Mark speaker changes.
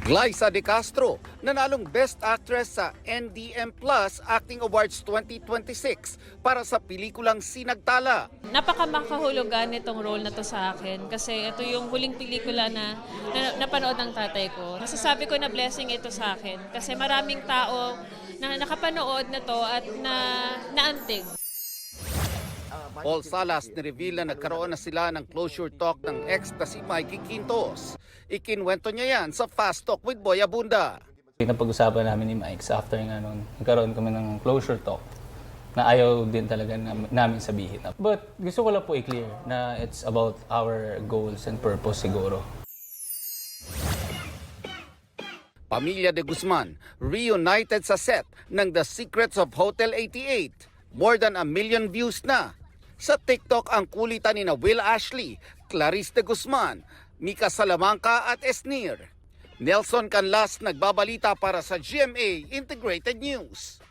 Speaker 1: Glyza De Castro, nanalong Best Actress sa NDM Plus Acting Awards 2026 para sa pelikulang Sinagtala.
Speaker 2: Napakamakahulugan itong role na to sa akin kasi ito yung huling pelikula na napanood ng tatay ko. Masasabi ko na blessing ito sa akin kasi maraming tao na nakapanood na to at naantig.
Speaker 1: Paul Salas nireveal na nagkaroon na sila ng closure talk ng ex na si Mikey Quintos. Ikinwento niya yan sa Fast Talk with Boy Abunda.
Speaker 3: Napag-usapan namin ni Mike after nga nun, nagkaroon kami ng closure talk na ayaw din talaga namin sabihin. But gusto ko lang po i-clear na it's about our goals and purpose siguro.
Speaker 1: Pamilya de Guzman reunited sa set ng The Secrets of Hotel 88. More than 1 million views na. Sa TikTok ang kulitan ni Will Ashley, Clarice de Guzman, Mika Salamanca at Esnir. Nelson Canlas nagbabalita para sa GMA Integrated News.